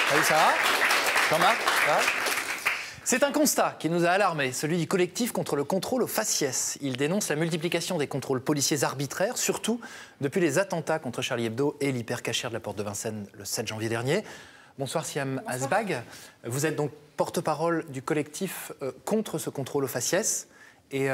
Salut Sarah. Jean-Marc, ça va ? C'est un constat qui nous a alarmés, celui du collectif contre le contrôle au faciès. Il dénonce la multiplication des contrôles policiers arbitraires, surtout depuis les attentats contre Charlie Hebdo et l'hypercachère de la Porte de Vincennes le 7 janvier dernier. Bonsoir Siam Asbag. Vous êtes donc porte-parole du collectif contre ce contrôle au faciès. Et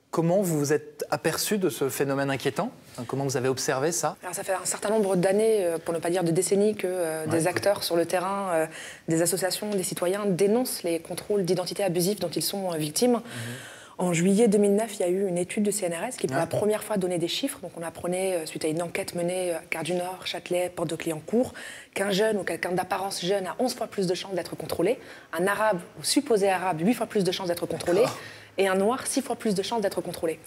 comment vous vous êtes aperçu de ce phénomène inquiétant ? Comment vous avez observé ça ? Alors ça fait un certain nombre d'années, pour ne pas dire de décennies, que des acteurs sur le terrain, des associations, des citoyens dénoncent les contrôles d'identité abusifs dont ils sont victimes. En juillet 2009, il y a eu une étude de CNRS qui, pour la première fois, donnait des chiffres. Donc on apprenait, suite à une enquête menée à Gare du Nord, Châtelet, Porte de Clignancourt, qu'un jeune ou quelqu'un d'apparence jeune a 11 fois plus de chances d'être contrôlé, un arabe ou supposé arabe 8 fois plus de chances d'être contrôlé, et un noir 6 fois plus de chances d'être contrôlé.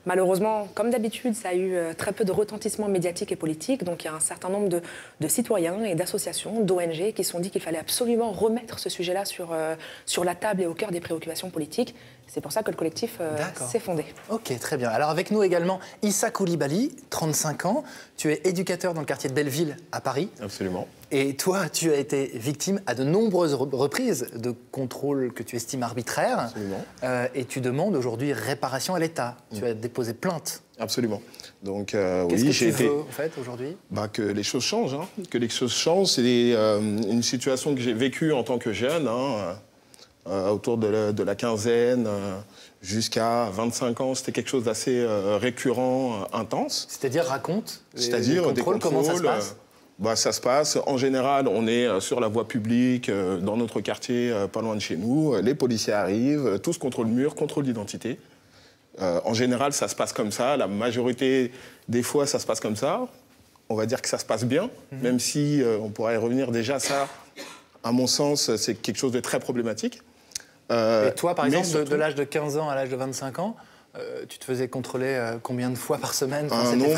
Malheureusement, comme d'habitude, ça a eu très peu de retentissement médiatique et politique. Donc il y a un certain nombre de citoyens et d'associations, d'ONG qui se sont dit qu'il fallait absolument remettre ce sujet-là sur la table et au cœur des préoccupations politiques. C'est pour ça que le collectif s'est fondé. Ok, très bien. Alors avec nous également Issa Koulibaly, 35 ans. Tu es éducateur dans le quartier de Belleville à Paris. Absolument. Et toi, tu as été victime à de nombreuses reprises de contrôles que tu estimes arbitraires. Absolument. Et tu demandes aujourd'hui réparation à l'État. Tu as déposé plainte. Absolument. Donc, qu'est-ce que tu veux, en fait, aujourd'hui ? Que les choses changent. Que les choses changent. C'est une situation que j'ai vécue en tant que jeune, autour de la quinzaine, jusqu'à 25 ans. C'était quelque chose d'assez récurrent, intense. C'est-à-dire, raconte. C'est-à-dire des contrôles, comment ça se passe ? Ça se passe, en général, on est sur la voie publique, dans notre quartier, pas loin de chez nous. Les policiers arrivent, tous contre le mur, contrôle d'identité. En général, ça se passe comme ça. La majorité des fois, ça se passe comme ça. On va dire que ça se passe bien, même si on pourrait y revenir déjà. Ça, à mon sens, c'est quelque chose de très problématique. Et toi, par exemple, surtout, de l'âge de 15 ans à l'âge de 25 ans, tu te faisais contrôler combien de fois par semaine? Un nombre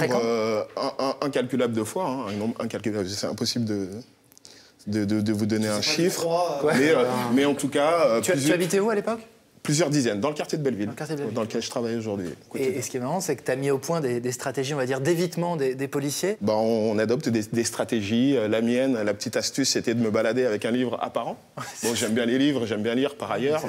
incalculable de fois, un nombre incalculable. C'est impossible de vous donner un chiffre. Mais en tout cas... Tu habitais où à l'époque? Plusieurs dizaines, dans le quartier de Belleville, dans lequel je travaille aujourd'hui. Et ce qui est marrant, c'est que tu as mis au point des stratégies, on va dire, d'évitement des policiers. On adopte des stratégies. La mienne, la petite astuce, c'était de me balader avec un livre apparent. Bon, j'aime bien les livres, j'aime bien lire par ailleurs.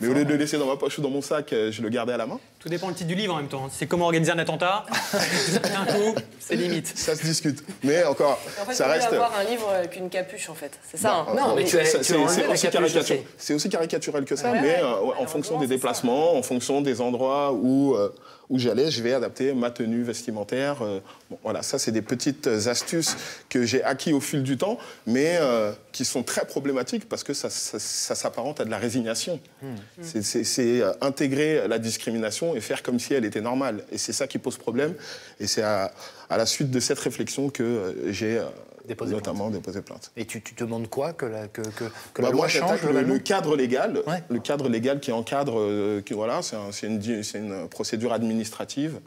Mais au lieu de le laisser dans ma poche ou dans mon sac, je le gardais à la main. Tout dépend le titre du livre en même temps. C'est comment organiser un attentat. Un coup, c'est limite. Ça se discute. Mais encore, en fait, ça reste... avoir un livre avec une capuche, en fait. C'est ça. Non, mais c'est aussi caricatural que ça, mais en fonction des déplacements, en fonction des endroits où j'allais, je vais adapter ma tenue vestimentaire. Voilà, ça, c'est des petites astuces que j'ai acquis au fil du temps, mais qui sont très problématiques parce que ça s'apparente à de la résignation. C'est intégrer la discrimination et faire comme si elle était normale. Et c'est ça qui pose problème. Et c'est à la suite de cette réflexion que j'ai notamment déposé plainte. Et tu demandes quoi? Que la loi change le cadre légal, le cadre légal qui encadre, c'est une procédure administrative.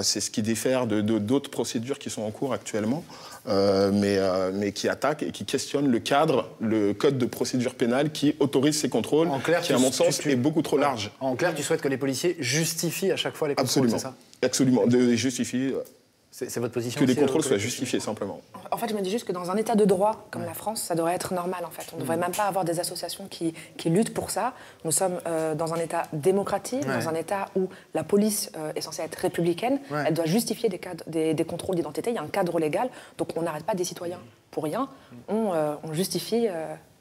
C'est ce qui diffère d'autres procédures qui sont en cours actuellement, mais qui attaquent et qui questionnent le cadre, le code de procédure pénale qui autorise ces contrôles, qui, à mon sens, est beaucoup trop large. En clair, tu souhaites que les policiers justifient à chaque fois les contrôles, c'est ça? Absolument, de les justifier. C'est votre position? Que les contrôles soient justifiés, simplement. En fait, je me dis juste que dans un état de droit comme la France, ça devrait être normal, en fait. On ne devrait même pas avoir des associations qui luttent pour ça. Nous sommes dans un état démocratique, dans un état où la police est censée être républicaine. Elle doit justifier des contrôles d'identité. Il y a un cadre légal, donc on n'arrête pas des citoyens pour rien. On justifie...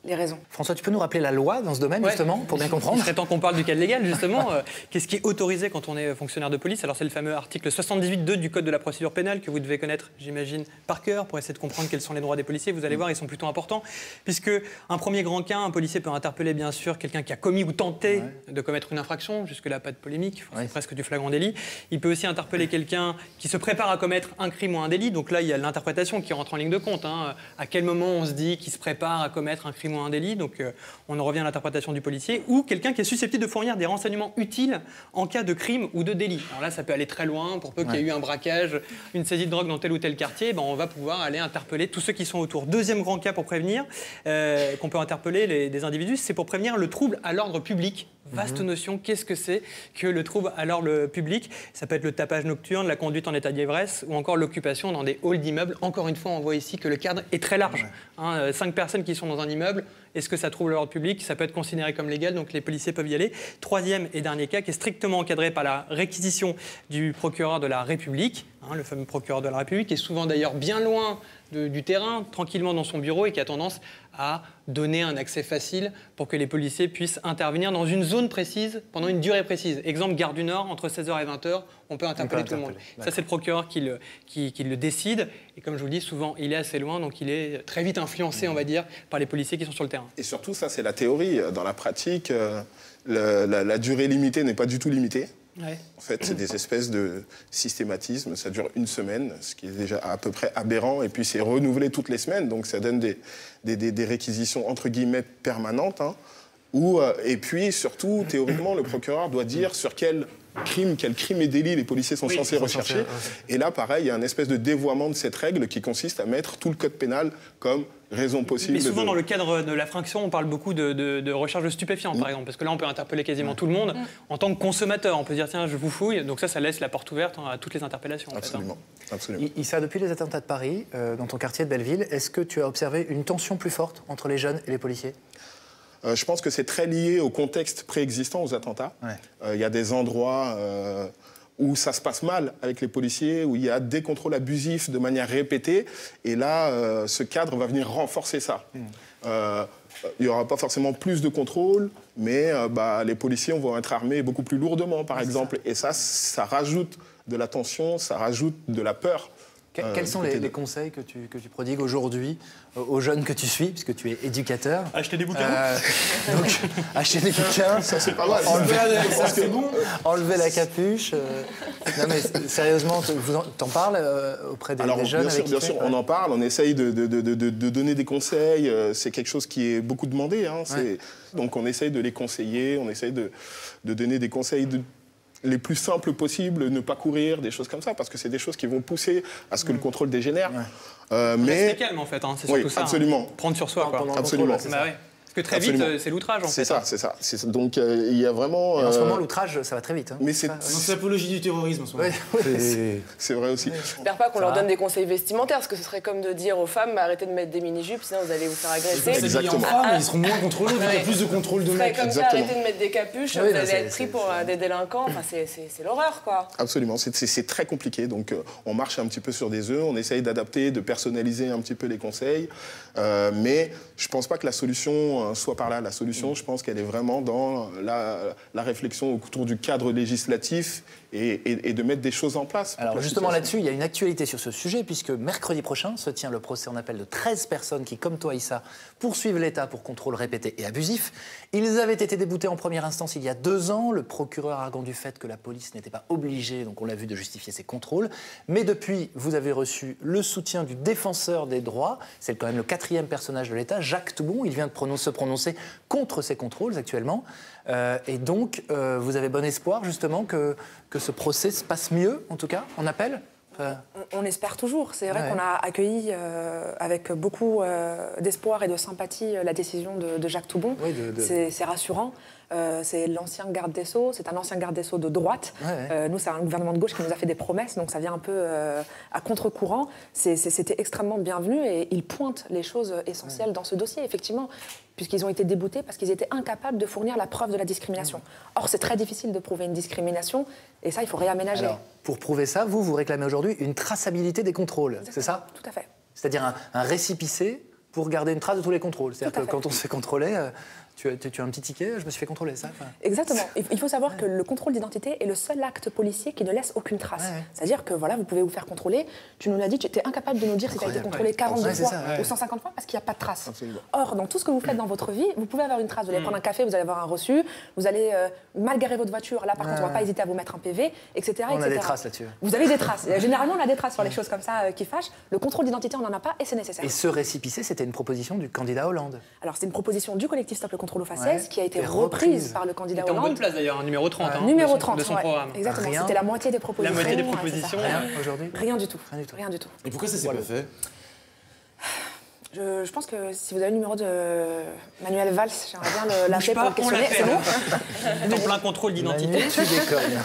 les raisons. François, tu peux nous rappeler la loi dans ce domaine, justement, pour bien comprendre? Il serait temps qu'on parle du cadre légal, justement. Qu'est-ce qui est autorisé quand on est fonctionnaire de police? Alors, c'est le fameux article 78.2 du Code de la procédure pénale que vous devez connaître, j'imagine, par cœur, pour essayer de comprendre quels sont les droits des policiers. Vous allez voir, ils sont plutôt importants, puisque un premier grand cas, un policier peut interpeller, bien sûr, quelqu'un qui a commis ou tenté de commettre une infraction. Jusque-là, pas de polémique, c'est presque du flagrant délit. Il peut aussi interpeller quelqu'un qui se prépare à commettre un crime ou un délit. Donc là, il y a l'interprétation qui rentre en ligne de compte. À quel moment on se dit qu'il se prépare à commettre un crime ou un délit, donc on en revient à l'interprétation du policier, ou quelqu'un qui est susceptible de fournir des renseignements utiles en cas de crime ou de délit. Alors là, ça peut aller très loin, pour peu qu'il y ait eu un braquage, une saisie de drogue dans tel ou tel quartier, on va pouvoir aller interpeller tous ceux qui sont autour. Deuxième grand cas pour prévenir, qu'on peut interpeller des individus, c'est pour prévenir le trouble à l'ordre public. Vaste notion, qu'est-ce que c'est que le trouble à l'ordre public? Ça peut être le tapage nocturne, la conduite en état d'ivresse ou encore l'occupation dans des halls d'immeubles. Encore une fois, on voit ici que le cadre est très large. 5 personnes qui sont dans un immeuble, est-ce que ça trouble l'ordre public? Ça peut être considéré comme légal, donc les policiers peuvent y aller. Troisième et dernier cas qui est strictement encadré par la réquisition du procureur de la République, le fameux procureur de la République, qui est souvent d'ailleurs bien loin du terrain, tranquillement dans son bureau et qui a tendance à donner un accès facile pour que les policiers puissent intervenir dans une zone précise, pendant une durée précise. Exemple, Gare du Nord, entre 16h et 20h, on peut interpeller tout le monde. Ça, c'est le procureur qui le décide. Et comme je vous le dis, souvent, il est assez loin, donc il est très vite influencé, on va dire, par les policiers qui sont sur le terrain. Et surtout, ça, c'est la théorie. Dans la pratique, la durée limitée n'est pas du tout limitée. Ouais. En fait, c'est des espèces de systématisme. Ça dure une semaine, ce qui est déjà à peu près aberrant. Et puis, c'est renouvelé toutes les semaines. Donc, ça donne des réquisitions, entre guillemets, permanentes. Et puis, surtout, théoriquement, le procureur doit dire sur quel crime et délit les policiers sont censés rechercher. Et là, pareil, il y a une espèce de dévoiement de cette règle qui consiste à mettre tout le code pénal comme raison possible. Mais souvent, dans le cadre de l'infraction, on parle beaucoup de recherche de stupéfiants, par exemple. Parce que là, on peut interpeller quasiment tout le monde en tant que consommateur. On peut dire, tiens, je vous fouille. Donc ça laisse la porte ouverte à toutes les interpellations. Absolument. Absolument. Issa, depuis les attentats de Paris, dans ton quartier de Belleville, est-ce que tu as observé une tension plus forte entre les jeunes et les policiers ? Je pense que c'est très lié au contexte préexistant aux attentats. Il y a des endroits où ça se passe mal avec les policiers, où il y a des contrôles abusifs de manière répétée. Et là, ce cadre va venir renforcer ça. Il n'y aura pas forcément plus de contrôles, mais les policiers vont être armés beaucoup plus lourdement, par exemple. Et ça rajoute de la tension, ça rajoute de la peur. Quels sont les conseils que tu prodigues aujourd'hui aux jeunes que tu suis, puisque tu es éducateur? Acheter des bouquins. Donc, acheter des bouquins. Ça, c'est pas mal. Enlever la capuche. Non, mais sérieusement, t'en parles auprès des jeunes? Bien sûr, on en parle. On essaye de donner des conseils. C'est quelque chose qui est beaucoup demandé. Donc, on essaye de les conseiller. On essaye de donner des conseils les plus simples possibles, ne pas courir, des choses comme ça, parce que c'est des choses qui vont pousser à ce que le contrôle dégénère. Mais rester calme, en fait, c'est surtout ça. Absolument. Prendre sur soi, quoi. Absolument. Parce que très vite, c'est l'outrage, en fait. C'est ça. Donc, il y a vraiment... Et en ce moment, l'outrage, ça va très vite. Mais c'est l'apologie du terrorisme, en ce moment. C'est vrai aussi. J'espère pas qu'on leur donne des conseils vestimentaires, parce que ce serait comme de dire aux femmes, arrêtez de mettre des mini-jupes, sinon vous allez vous faire agresser. Exactement. Ils seront moins contrôlés, il y a plus de contrôle de mecs. Comme ça, arrêtez de mettre des capuches, vous allez être pris pour des délinquants. Enfin, c'est l'horreur, quoi. Absolument, c'est très compliqué. Donc, on marche un petit peu sur des œufs, on essaye d'adapter, de personnaliser un petit peu les conseils. Mais je pense pas que la solution soit par là. La solution, je pense qu'elle est vraiment dans la réflexion autour du cadre législatif et de mettre des choses en place. Alors justement là-dessus, il y a une actualité sur ce sujet, puisque mercredi prochain se tient le procès en appel de 13 personnes qui, comme toi Issa, poursuivent l'État pour contrôle répété et abusif. Ils avaient été déboutés en première instance il y a 2 ans. Le procureur arguant du fait que la police n'était pas obligée, donc on l'a vu, de justifier ses contrôles. Mais depuis, vous avez reçu le soutien du défenseur des droits. C'est quand même le 4e personnage de l'État, Jacques Toubon. Il vient de se prononcer contre ces contrôles actuellement. Et donc, vous avez bon espoir justement que ce procès se passe mieux, en tout cas, en appel? On espère toujours. C'est vrai qu'on a accueilli avec beaucoup d'espoir et de sympathie la décision de Jacques Toubon. Oui, c'est rassurant. C'est l'ancien garde des Sceaux, c'est un ancien garde des Sceaux de droite. Nous, c'est un gouvernement de gauche qui nous a fait des promesses, donc ça vient un peu à contre-courant. C'était extrêmement bienvenu et il pointe les choses essentielles dans ce dossier, effectivement, puisqu'ils ont été déboutés parce qu'ils étaient incapables de fournir la preuve de la discrimination. Or, c'est très difficile de prouver une discrimination, et ça, il faut réaménager. Alors, pour prouver ça, vous réclamez aujourd'hui une traçabilité des contrôles, c'est ça? Tout à fait. C'est-à-dire un récépissé pour garder une trace de tous les contrôles. C'est-à-dire que quand on se fait contrôler, Tu as un petit ticket, je me suis fait contrôler, ça Exactement. Il faut savoir que le contrôle d'identité est le seul acte policier qui ne laisse aucune trace. C'est-à-dire que voilà, vous pouvez vous faire contrôler. Tu nous l'as dit, tu étais incapable de nous dire si tu as été contrôlé 42 fois ou 150 fois parce qu'il n'y a pas de trace. Absolument. Or, dans tout ce que vous faites dans votre vie, vous pouvez avoir une trace. Vous allez prendre un café, vous allez avoir un reçu, vous allez mal garer votre voiture. Là, par contre, on ne va pas hésiter à vous mettre un PV, etc. On a des traces là-dessus. Vous avez des traces. Généralement, on a des traces sur les choses comme ça qui fâchent. Le contrôle d'identité, on n'en a pas et c'est nécessaire. Et ce récépissé, c'était une proposition du candidat Hollande. Alors, c'est une proposition du collectif Stop le contrôle aux faciès qui a été reprise par le candidat Hollande. En bonne place d'ailleurs, numéro 30 numéro 30 de son programme. Exactement, c'était la moitié des propositions. La moitié des propositions. Rien aujourd'hui. Rien du tout. Rien du tout. Et pourquoi ça s'est pas fait? Je pense que si vous avez le numéro de Manuel Valls, j'aimerais bien l'appeler pour le questionner. C'est bon. En plein contrôle d'identité. Tu déconnes.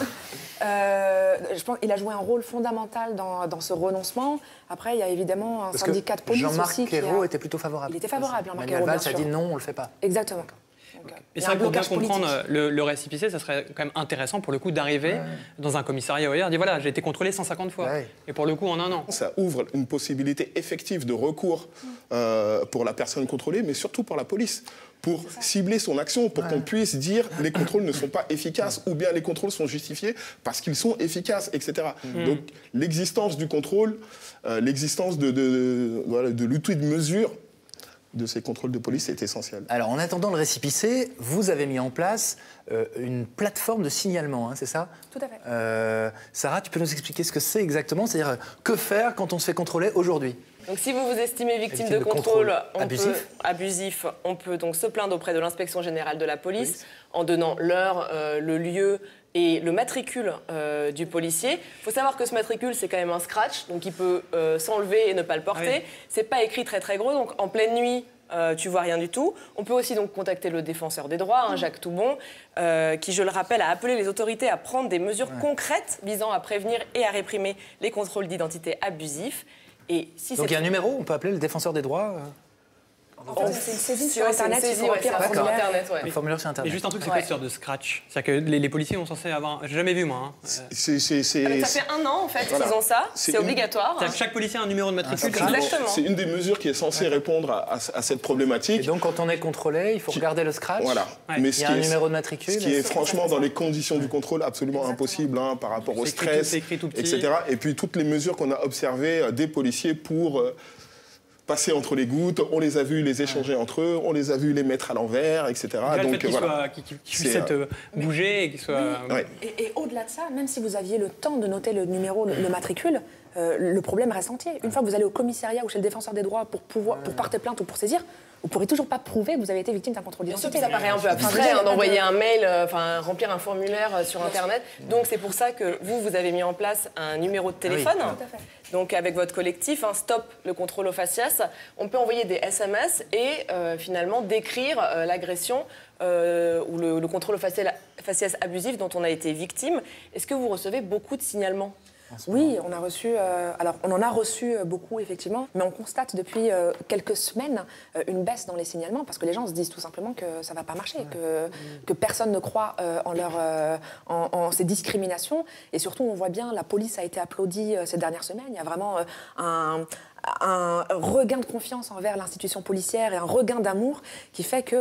Je pense qu'il a joué un rôle fondamental dans ce renoncement. Après, il y a évidemment un syndicat de police Jean-Marc aussi. Ayrault était plutôt favorable. Il était favorable, Jean-Marc Manuel Ayrault, Valls bien a dit sûr. non, on le fait pas. Exactement. Et c'est vrai que pour bien comprendre le récépissé, ça serait quand même intéressant pour le coup d'arriver dans un commissariat OIR et dire voilà, j'ai été contrôlé 150 fois. Et pour le coup, en un an. Ça ouvre une possibilité effective de recours pour la personne contrôlée, mais surtout pour la police, pour cibler son action, pour qu'on puisse dire les contrôles ne sont pas efficaces ou bien les contrôles sont justifiés parce qu'ils sont efficaces, etc. Donc l'existence du contrôle, l'existence de l'outil de mesure de ces contrôles de police est essentiel. Alors, en attendant le récépissé, vous avez mis en place une plateforme de signalement, hein, c'est ça? Tout à fait. Sarah, tu peux nous expliquer ce que c'est exactement? C'est-à-dire, que faire quand on se fait contrôler aujourd'hui? Donc si vous vous estimez victime de contrôle abusif, on peut donc se plaindre auprès de l'inspection générale de la police en donnant l'heure, le lieu et le matricule du policier. Il faut savoir que ce matricule, c'est quand même un scratch, donc il peut s'enlever et ne pas le porter. C'est pas écrit très très gros, donc en pleine nuit, tu vois rien du tout. On peut aussi donc contacter le défenseur des droits, Jacques Toubon, qui, je le rappelle, a appelé les autorités à prendre des mesures concrètes visant à prévenir et à réprimer les contrôles d'identité abusifs. Et si donc il y a un numéro, on peut appeler le défenseur des droits C'est une saisine sur Internet, il faut remplir un formulaire sur Internet. Et juste un truc, c'est quoi cette sorte de scratch? C'est-à-dire que les policiers sont censés avoir... J'ai jamais vu, moi. Ça fait 1 an, en fait, qu'ils ont ça. C'est obligatoire. C'est-à-dire que chaque policier a un numéro de matricule. Exactement. C'est une des mesures qui est censée répondre à cette problématique. Et donc, quand on est contrôlé, il faut regarder le scratch. Voilà. Mais il y a un numéro de matricule. Ce qui est franchement, dans les conditions du contrôle, absolument impossible par rapport au stress, etc. Et puis, toutes les mesures qu'on a observées des policiers pour... passer entre les gouttes, on les a vus les échanger entre eux, on les a vus les mettre à l'envers, etc. Donc qu'ils puissent bouger et qu'ils soient... Et au-delà de ça, même si vous aviez le temps de noter le numéro, le matricule, le problème reste entier. Une fois que vous allez au commissariat ou chez le défenseur des droits pour porter plainte ou pour saisir, vous ne pourrez toujours pas prouver que vous avez été victime d'un contrôle d'identité. Ça paraît un peu abstrait d'envoyer un mail, remplir un formulaire sur Internet. Donc c'est pour ça que vous avez mis en place un numéro de téléphone. Tout à fait. Donc avec votre collectif, Stop le contrôle au faciès, on peut envoyer des SMS et finalement décrire l'agression ou le contrôle au faciès abusif dont on a été victime. Est-ce que vous recevez beaucoup de signalements ? Oui, on a reçu. Alors, on en a reçu beaucoup, effectivement, mais on constate depuis quelques semaines une baisse dans les signalements parce que les gens se disent tout simplement que ça ne va pas marcher, que personne ne croit en ces discriminations. Et surtout, on voit bien, la police a été applaudie ces dernières semaines. Il y a vraiment un regain de confiance envers l'institution policière et un regain d'amour qui fait que...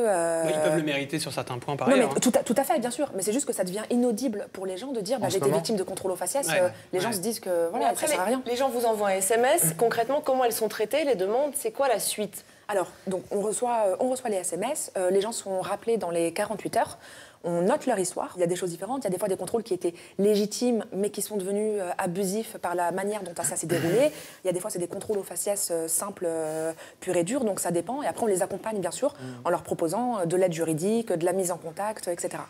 ils peuvent le mériter sur certains points, par non, ailleurs. Mais tout à fait, bien sûr. Mais c'est juste que ça devient inaudible pour les gens de dire j'ai été victime de contrôle au faciès. Les gens se disent que voilà, après, ça sert à rien. Les gens vous envoient un SMS. Concrètement, comment elles sont traitées, les demandes? C'est quoi la suite? Alors, donc, on reçoit les SMS. Les gens sont rappelés dans les 48 heures. On note leur histoire. Il y a des choses différentes. Il y a des fois des contrôles qui étaient légitimes, mais qui sont devenus abusifs par la manière dont ça s'est déroulé. Il y a des fois, c'est des contrôles au faciès simples, purs et durs. Donc, ça dépend. Et après, on les accompagne, bien sûr, en leur proposant de l'aide juridique, de la mise en contact, etc.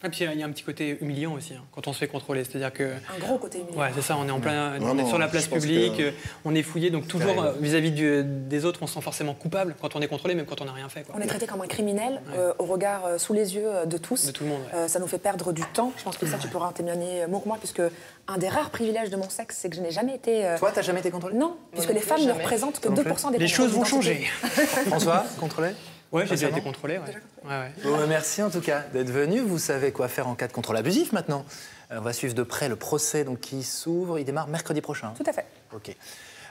Et puis il y a un petit côté humiliant aussi, quand on se fait contrôler. C'est-à-dire que... Un gros côté humiliant. Ouais, c'est ça, on est, on est sur la place publique, on est fouillé, donc toujours vis-à-vis des autres, on se sent forcément coupable quand on est contrôlé, même quand on n'a rien fait. On est traité comme un criminel, au regard, sous les yeux de tous. De tout le monde. Ça nous fait perdre du temps. Je pense que ça, tu pourras en témoigner mieux que moi, puisque un des rares privilèges de mon sexe, c'est que je n'ai jamais été... Toi, tu n'as jamais été contrôlé? Non, puisque les femmes ne représentent que 2% des contrôles. Les choses vont changer. François, contrôlé? Oui, j'ai déjà été contrôlé. Bon, merci en tout cas d'être venu. Vous savez quoi faire en cas de contrôle abusif maintenant. On va suivre de près le procès qui s'ouvre. Il démarre mercredi prochain. Tout à fait. Ok.